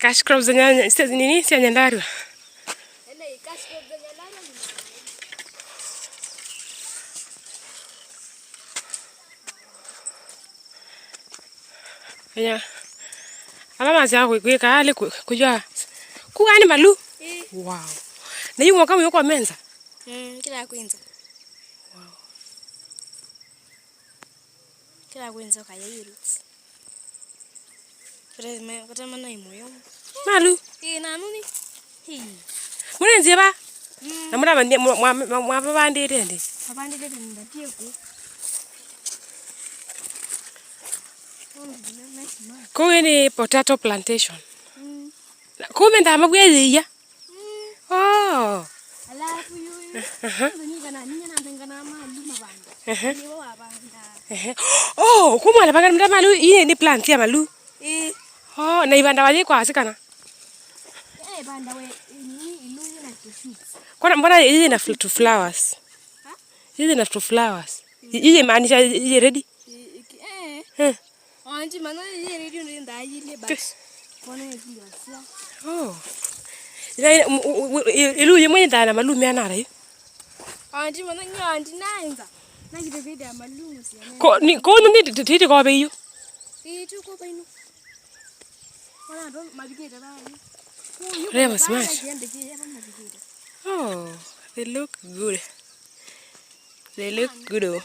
Cash crops za nyanya nini si Nyandarua. Cash crops za Nyandarua ni ya alama za kuweka ale kujua kuani malu. Wow. Na hiyo mwaka yuko menza. Kila kwenza. Wow. Kila kwenza kaya roots. Kata mana imoyo. Malu. Na nuni? Mune nziba? Na muna bandi mwa bandi ndi. Abandi ndi ndatie ku. Kuweni potato plantation. Kume ndama bwezi. Oh. Alafu yuyu. Ningana malu mabanda. Ni wa banda. Oh, kumwala banga malu yeye ni plant ya malu. Oh, na ibanda waje kwa asikana. Banda we ni iluye na seeds. Kwa mbona yeye na to flowers? Yeye na to flowers. Yeye maanisha yeye ready? Anti mana yeye ready ndio ndayile basi. Kona hiyo sia. Oh. Iluye mwenye ndana malu miana rai. Anti mana nyanti naenza. Nakitebeda ya malu sia. Ko ni titi ko beyo. Tu ko beyo. Wala ndo mabigeta bali. They smart. Oh, they look good. They look good. Oh.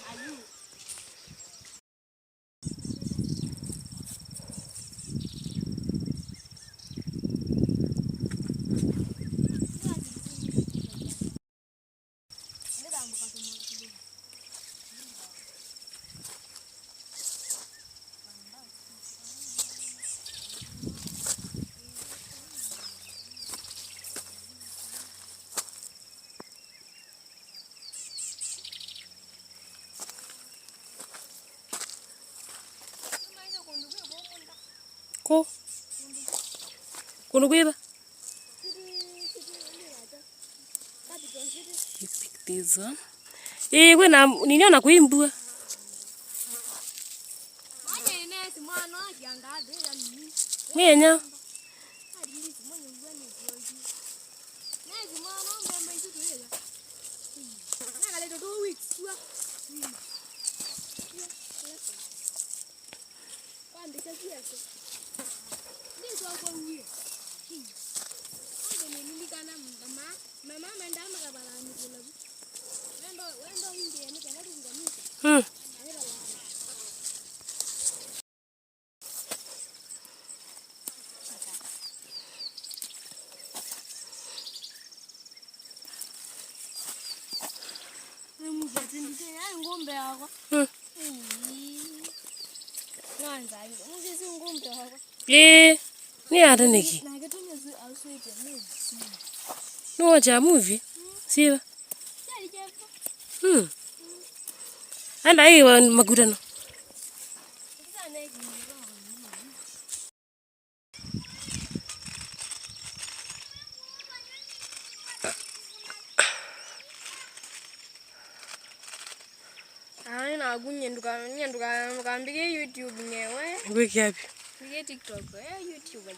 Ko kono kuiba. You pick this one. Wena niniona kuimbua. Ngenya. Ni ada niki. No watch a movie. See? And I want magudano. Nduka mbige YouTube nyewe. Wiki hapi. Mbige TikTok, YouTube.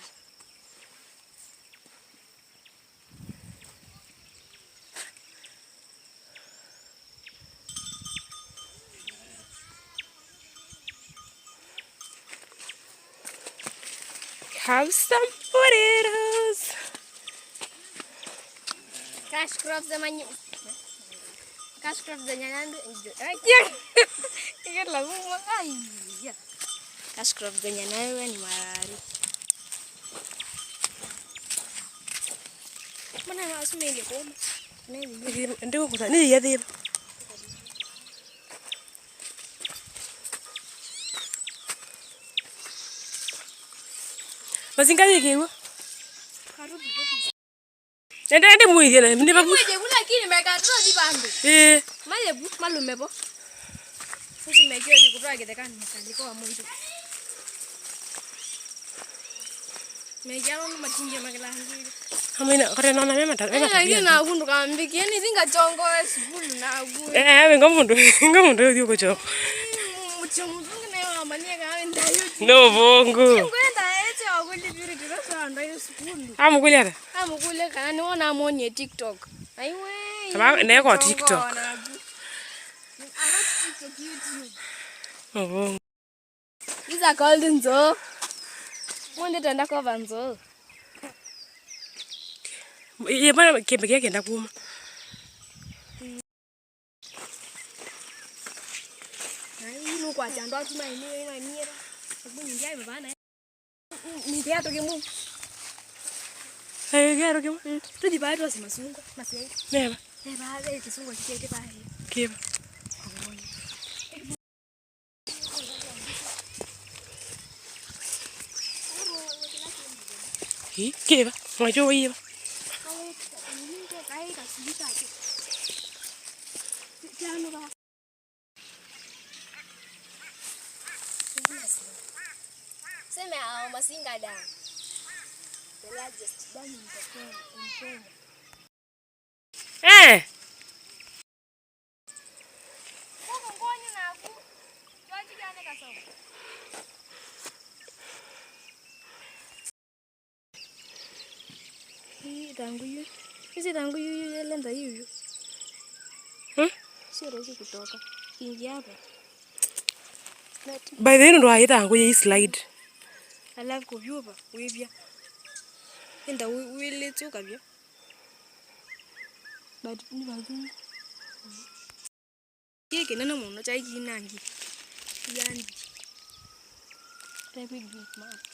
Have some potatoes. Cash crops za manyo. Cash crops za nyanya. Ikela mwa. Ai. Cash crops za nyanya ni marari. Mana na asumenge koma. Ndio kuta ni yadhi. Mazinga yekewa. Nende muige na ndiba. Muige kula kini mekatro di bambe. Mayebu malumebo. Sisi mekio di kutwa kitekani mkaliko wa mwito. Mekiano matinje makilangi. Amina kare nona mema ta. Na gundu kambiki yani zinga chongo sukulu na gu. Ngamundu dio kocho. Muchumuzungu na mania kawe ndayo. No bongo. Kwenda ete wakuli biri dirasa ndayo skulu. Amukule. Amukule kana ona monye TikTok. Aiwe. Sababu neko TikTok. YouTube. Oh. These are called nzo. Mwende tenda kwa nzo. Ye bana kembe kenda kuma. Inu kwa chando tuma ini mira. Sabuni ndia imebana. Ni pia toke mu. Gero kimo. Tu di baito si masungo, masiai. Neba. Neba ile kisungo kike bae. Kiba. Kiba. Macho yiba. Sema au masinga da. The largest dam in Kenya. Koko ngoni naku. Twaji gane kasoma. Hii tangu yu. Hizi tangu yu lenda yu. Sio rahisi kutoka. Ingia hapa. By the end ndo aita ngo ye slide. Alafu kuvyupa wivya. Enda wili tuka vya. But ni bagu. Kike nana muno chai kinangi. Yani. Very good match.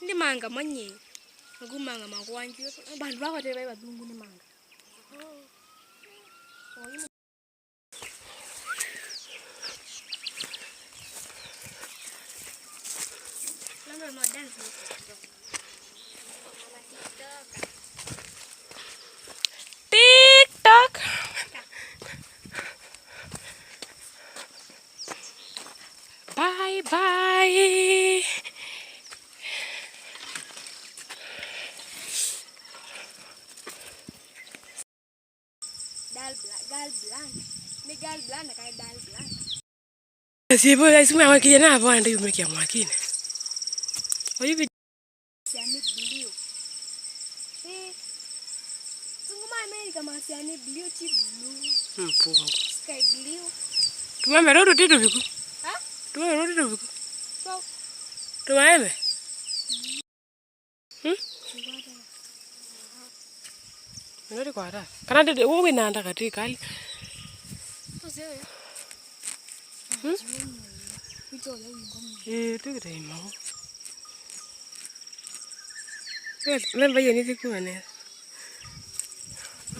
Ndi manga manye. Ngumanga mangwanju. Bantu bakothe badungu ni manga. No dance. TikTok. Bye bye. Gal blanc. Ni gal blanc kaya dal blanc. Sipo lazima awakije na hapo ndio yumekia mwakini. Oyibi Siani blue. Tunguma America masiani blue ti blue. mpungu. Sky blue. Tumame rodo titu biku. Ha? Tumame rodo titu biku. So. Tumame. Ndio kwa hata. Kana dede wewe naanda katika hali. Tuzewe. Vitole ngoma. Tukita imao. Lemba yeni zikuwa ne.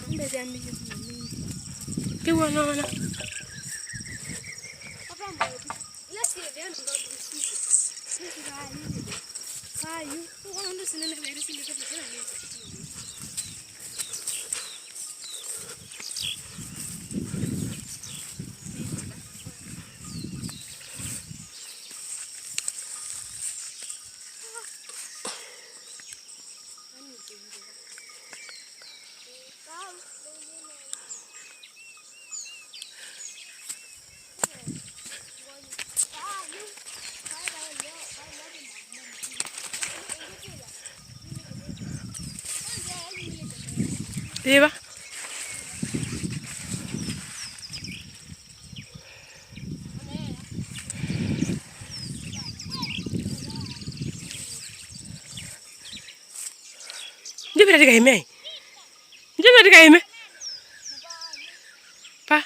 Mbele ya miji mingi. Kiwa naona. Papa mbaye. Ila si ndio ndo tusiku. Sisi hali. Hayu, uko ndo sinene vile sisi ndio tunafanya nini? Diba? Njoo bila dikaime. Njoo bila dikaime. Pa.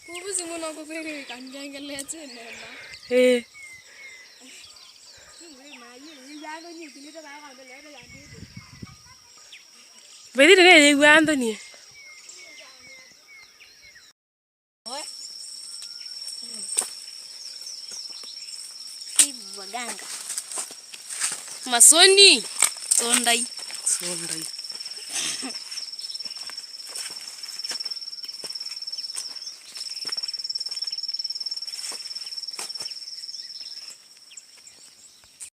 Kubusi ngono ko kweli kanjangele tena. Vedi ne ye Anthony. Waganga. Masoni. Sondai. Sondai.